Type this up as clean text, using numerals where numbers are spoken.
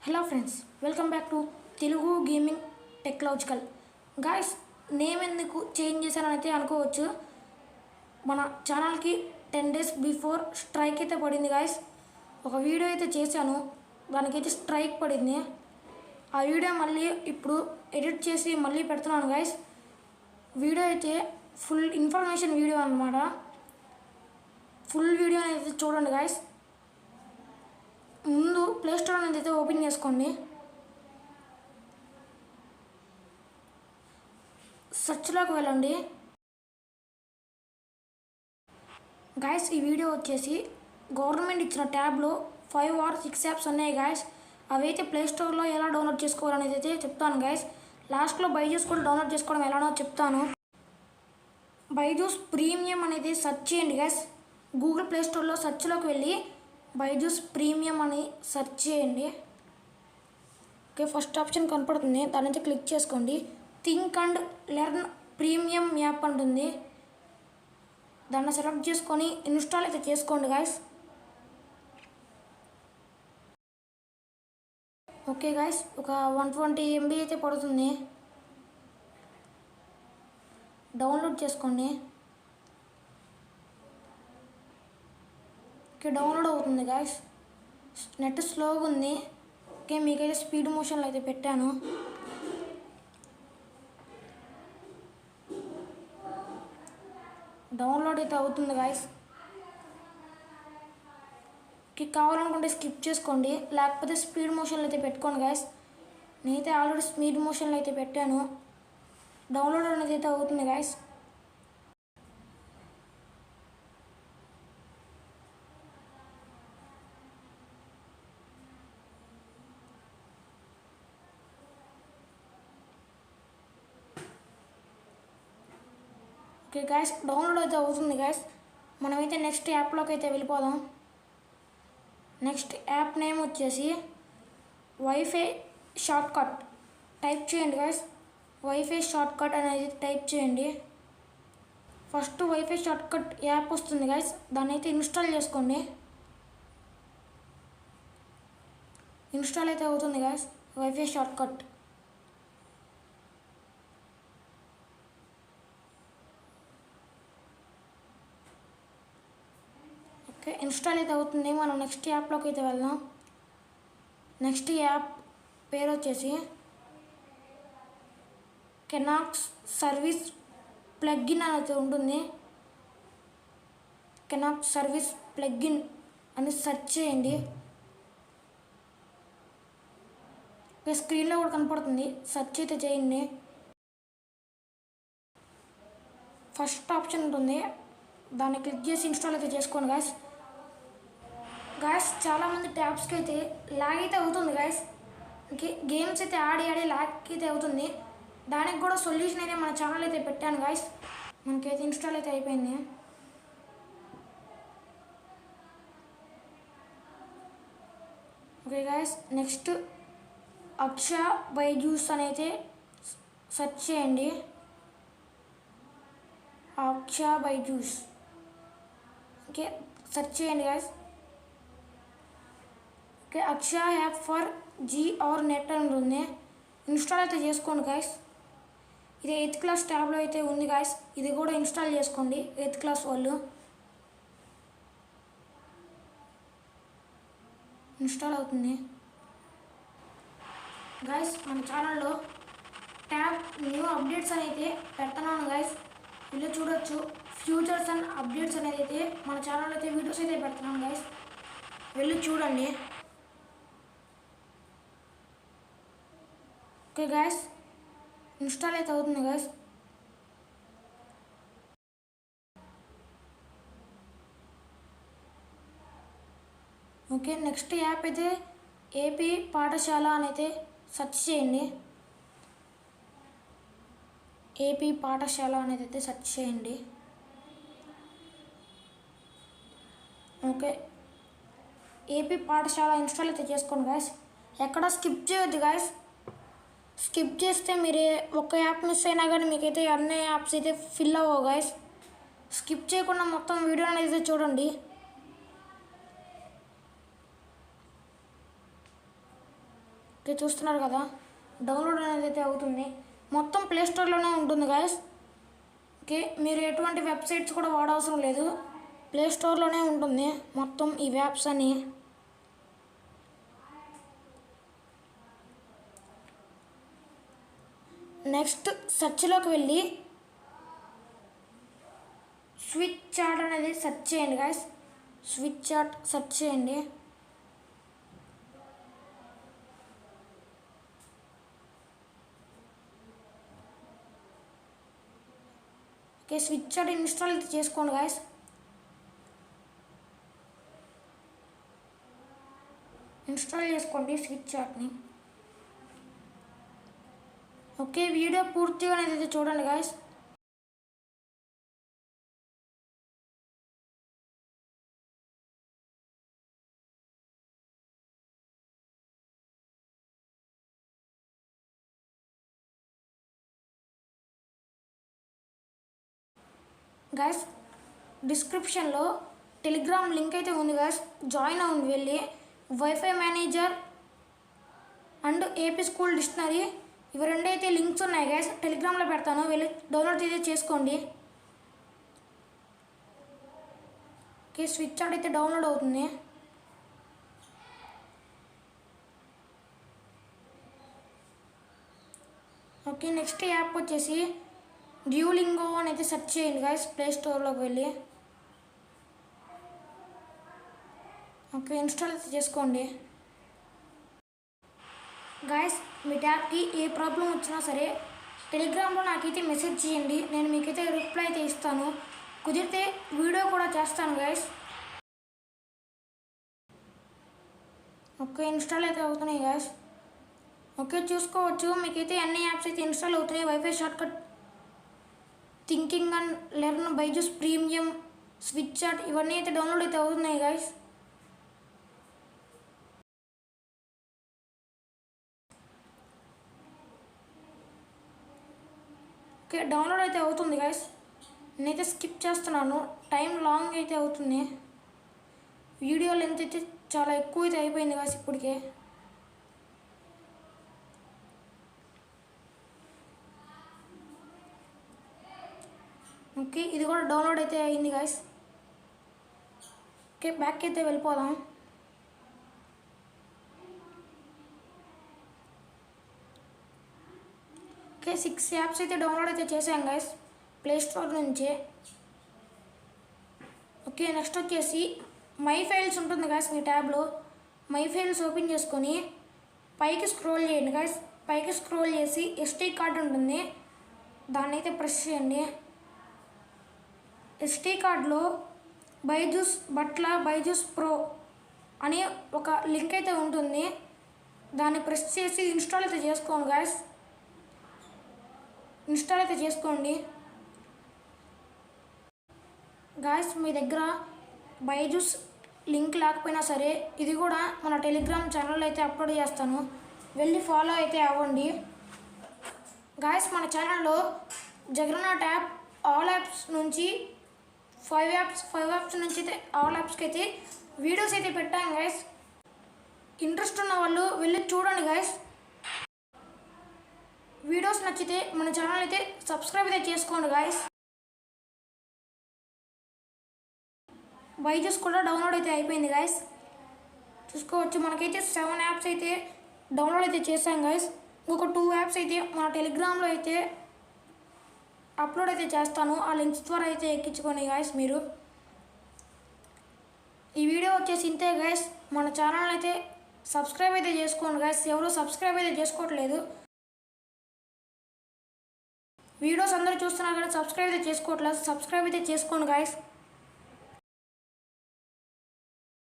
Hello friends, welcome back to Telugu gaming technological. Guys, name ఎందుకు change చేశానని అయితే అనుకోవచ్చు. మన ఛానల్కి 10 days బిఫోర్ స్ట్రైక్ అయితే పడింది గాయస్. ఒక వీడియో అయితే చేశాను, దానికైతే స్ట్రైక్ పడింది. ఆ వీడియో మళ్ళీ ఇప్పుడు ఎడిట్ చేసి మళ్ళీ పెడుతున్నాను గాయస్. వీడియో అయితే ఫుల్ ఇన్ఫర్మేషన్ వీడియో అన్నమాట. ఫుల్ వీడియో అయితే చూడండి గాయస్. ముందు ప్లేస్టోర్ అనేది అయితే ఓపెన్ చేసుకోండి. సెర్చ్లోకి వెళ్ళండి. గాయస్, ఈ వీడియో వచ్చేసి గవర్నమెంట్ ఇచ్చిన ట్యాబ్లో 5 or 6 యాప్స్ ఉన్నాయి గాయస్. అవి అయితే ప్లేస్టోర్లో ఎలా డౌన్లోడ్ చేసుకోవాలనేది అయితే చెప్తాను గాయస్. లాస్ట్లో బైజూస్ కూడా డౌన్లోడ్ చేసుకోవడం ఎలానో చెప్తాను. బైజూస్ ప్రీమియం అనేది సెర్చ్ చేయండి గాయస్. గూగుల్ ప్లేస్టోర్లో సెర్చ్లోకి వెళ్ళి బైజూస్ ప్రీమియం అని సెర్చ్ చేయండి. ఓకే, ఫస్ట్ ఆప్షన్ కనపడుతుంది, దాని నుంచి క్లిక్ చేసుకోండి. Think and learn premium app అంటుంది. దాన్ని సెలెక్ట్ చేసుకొని ఇన్స్టాల్ అయితే చేసుకోండి గాయస్. ఓకే గాయస్, ఒక 120 MB అయితే పడుతుంది. డౌన్లోడ్ చేసుకోండి. ఓకే, డౌన్లోడ్ అవుతుంది గాయస్. నెట్ స్లోగా ఉంది. ఓకే, మీకైతే స్పీడ్ మోషన్లో అయితే పెట్టాను. డౌన్లోడ్ అయితే అవుతుంది గాయస్. ఓకే, కావాలనుకుంటే స్కిప్ చేసుకోండి, లేకపోతే స్పీడ్ మోషన్లో అయితే పెట్టుకోండి గాయస్. నేనైతే ఆల్రెడీ స్పీడ్ మోషన్లో అయితే పెట్టాను. డౌన్లోడ్ అనేది అయితే అవుతుంది గాయస్. ఓకే గాయస్, డౌన్లోడ్ అయితే అవుతుంది గాయస్. మనమైతే నెక్స్ట్ యాప్లోకి అయితే వెళ్ళిపోదాం. నెక్స్ట్ యాప్ నేమ్ వచ్చేసి వైఫై షార్ట్కట్. టైప్ చేయండి గాయస్. వైఫై షార్ట్కట్ అనేది టైప్ చేయండి. ఫస్ట్ వైఫై షార్ట్కట్ యాప్ వస్తుంది గాయస్, దాన్ని అయితే ఇన్స్టాల్ చేసుకోండి. ఇన్స్టాల్ అయితే అవుతుంది guys wifi shortcut. Okay, install అయితే అవుతుంది. మనం నెక్స్ట్ యాప్లోకి అయితే వెళ్దాం. నెక్స్ట్ యాప్ పేరు వచ్చేసి కెనాక్స్ సర్వీస్ ప్లగ్ఇన్ అనేది ఉంటుంది. కెనాక్స్ సర్వీస్ ప్లగ్ఇన్ అని సెర్చ్ చేయండి. ఓకే, స్క్రీన్లో కూడా కనపడుతుంది, సెర్చ్ అయితే చేయండి. ఫస్ట్ ఆప్షన్ ఉంటుంది, దాన్ని క్లిక్ చేసి ఇన్స్టాల్ అయితే చేసుకోండి గాయస్. గాయస్, చాలామంది ట్యాబ్స్కి అయితే ల్యాగ్ అయితే అవుతుంది గాయస్. గేమ్స్ అయితే ఆడి ల్యాగ్ అయితే అవుతుంది. దానికి కూడా సొల్యూషన్ అయితే మన ఛానల్ అయితే పెట్టాను గాయస్. మనకైతే ఇన్స్టాల్ అయితే అయిపోయింది. Okay guys, next Aakash Byju's అనేది సెర్చ్ చేయండి. అక్షా బైజూస్. ఓకే, సెర్చ్ చేయండి guys. Okay, Aakash app for JEE or NEET అని ఉంటుంది. ఇన్స్టాల్ అయితే చేసుకోండి గాయస్. ఇది 8th క్లాస్ ట్యాబ్లో అయితే ఉంది గాయస్. ఇది కూడా ఇన్స్టాల్ చేసుకోండి 8th క్లాస్ వాళ్ళు. ఇన్స్టాల్ అవుతుంది గాయస్. మన ఛానల్లో ట్యాబ్ న్యూ అప్డేట్స్ అయితే పెడుతున్నాను గాయస్. వీళ్ళు చూడొచ్చు, ఫ్యూచర్స్ అండ్ అప్డేట్స్ అనేది అయితే మన ఛానల్లో అయితే వీడియోస్ అయితే పెడుతున్నాను గాయస్. వెళ్ళి చూడండి. ఓకే గాయస్, ఇన్స్టాల్ అయితే అవుతుంది గాయస్. ఓకే, నెక్స్ట్ యాప్ అయితే ఏపీ పాఠశాల అని అయితే సెర్చ్ చేయండి. ఏపీ పాఠశాల అనేది అయితే సెర్చ్ చేయండి. ఓకే, ఏపీ పాఠశాల ఇన్స్టాల్ అయితే చేసుకోండి గాయస్. ఎక్కడ స్కిప్ చేయొద్దు గాయస్. స్కిప్ చేస్తే మీరు ఒక యాప్ మిస్ అయినా కానీ మీకైతే అన్ని యాప్స్ అయితే ఫిల్ అవ్వవు గాయస్. స్కిప్ చేయకుండా మొత్తం వీడియో అనేది చూడండి. ఓకే, చూస్తున్నారు కదా, డౌన్లోడ్ అనేది అయితే అవుతుంది. మొత్తం ప్లేస్టోర్లోనే ఉంటుంది గాయస్. ఓకే, మీరు ఎటువంటి వెబ్సైట్స్ కూడా వాడవసరం లేదు, ప్లేస్టోర్లోనే ఉంటుంది మొత్తం ఈ యాప్స్ అని. నెక్స్ట్ సెర్చ్లోకి వెళ్ళి స్విచ్ చాట్ అనేది సెర్చ్ చేయండి గాయస్. స్విచ్ చాట్ సెర్చ్ చేయండి. ఓకే, స్విచ్ చాట్ ఇన్స్టాల్ చేసుకోండి గాయస్. ఇన్స్టాల్ చేసుకోండి స్విచ్ చాట్ని. ఓకే, వీడియో పూర్తిగా అనేది చూడండి గాయస్. గాయస్, డిస్క్రిప్షన్లో టెలిగ్రామ్ లింక్ అయితే ఉంది గాయస్, జాయిన్ అవ్వండి వెళ్ళి. Wifi manager and AP school dictionary ఇవి రెండైతే లింక్స్ ఉన్నాయి గాయస్, టెలిగ్రామ్లో పెడతాను, వెళ్ళి డౌన్లోడ్ అయితే చేసుకోండి. ఓకే, స్విచ్ చాట్ అయితే డౌన్లోడ్ అవుతుంది. ఓకే, నెక్స్ట్ యాప్ వచ్చేసి డ్యూలింగో అని అయితే సెర్చ్ చేయండి గాయస్ ప్లేస్టోర్లోకి వెళ్ళి. ఓకే, ఇన్స్టాల్ అయితే చేసుకోండి. గాయస్, మీ ట్యాబ్కి ఏ ప్రాబ్లం వచ్చినా సరే టెలిగ్రామ్లో నాకైతే మెసేజ్ చేయండి, నేను మీకైతే రిప్లై అయితే ఇస్తాను. కుదిరితే వీడియో కూడా చేస్తాను గాయస్. ఓకే, ఇన్స్టాల్ అయితే అవుతున్నాయి గాయస్. ఓకే, చూసుకోవచ్చు మీకైతే అన్ని యాప్స్ అయితే ఇన్స్టాల్ అవుతున్నాయి. Wifi shortcut, thinking and learn, Byju's premium, switch chat ఇవన్నీ అయితే డౌన్లోడ్ అయితే అవుతున్నాయి గాయస్. ఓకే, డౌన్లోడ్ అయితే అవుతుంది గాయస్. నేనైతే స్కిప్ చేస్తున్నాను, టైం లాంగ్ అయితే అవుతుంది. వీడియో లెంత్ అయితే చాలా ఎక్కువ అయితే అయిపోయింది గాయస్ ఇప్పటికే. ఓకే, ఇది కూడా డౌన్లోడ్ అయితే అయింది గాయస్. ఓకే, బ్యాక్ అయితే వెళ్ళిపోదాం. ఓకే, 6 యాప్స్ అయితే డౌన్లోడ్ అయితే చేశాం గాయస్ ప్లేస్టోర్ నుంచి. ఓకే, నెక్స్ట్ వచ్చేసి మై ఫైల్స్ ఉంటుంది గాయస్ మీ ట్యాబ్లో. మై ఫైల్స్ ఓపెన్ చేసుకొని పైకి స్క్రోల్ చేయండి గాయస్. పైకి స్క్రోల్ చేసి ఎస్టీ కార్డ్ ఉంటుంది, దాన్ని అయితే ప్రెస్ చేయండి. ఎస్టీ కార్డ్లో బైజూస్ బట్ల బైజూస్ ప్రో అని ఒక లింక్ అయితే ఉంటుంది, దాన్ని ప్రెస్ చేసి ఇన్స్టాల్ అయితే చేసుకోండి గాయస్. ఇన్స్టాల్ అయితే చేసుకోండి గాయస్. మీ దగ్గర బైజూస్ లింక్ లేకపోయినా సరే ఇది కూడా మన టెలిగ్రామ్ ఛానల్లో అయితే అప్లోడ్ చేస్తాను, వెళ్ళి ఫాలో అయితే అవ్వండి గాయస్. మన ఛానల్లో జగన్నాథ్ యాప్ ఆల్ యాప్స్ నుంచి 5 యాప్స్ నుంచి అయితే ఆల్ యాప్స్కి అయితే వీడియోస్ అయితే పెట్టాం గాయస్. ఇంట్రెస్ట్ ఉన్న వాళ్ళు వెళ్ళి చూడండి గాయస్. వీడియోస్ నచ్చితే మన ఛానల్ అయితే సబ్స్క్రైబ్ అయితే చేసుకోండి గాయస్. బైజూస్ కూడా డౌన్లోడ్ అయితే అయిపోయింది గాయస్. చూసుకోవచ్చు మనకైతే 7 యాప్స్ అయితే డౌన్లోడ్ అయితే చేసాం గాయస్. ఇంకొక 2 యాప్స్ అయితే మన టెలిగ్రామ్లో అయితే అప్లోడ్ అయితే చేస్తాను, ఆ లింక్స్ ద్వారా అయితే ఎక్కించుకోండి గాయస్ మీరు. ఈ వీడియో వచ్చేసి ఇంతే గాయస్. మన ఛానల్ అయితే సబ్స్క్రైబ్ అయితే చేసుకోండి గాయస్, ఎవరు సబ్స్క్రైబ్ అయితే చేసుకోవట్లేదు. వీడియోస్ అందరూ చూస్తున్నారు కానీ సబ్స్క్రైబ్ అయితే చేసుకోవట్లేదు, సబ్స్క్రైబ్ అయితే చేసుకోండి గాయస్.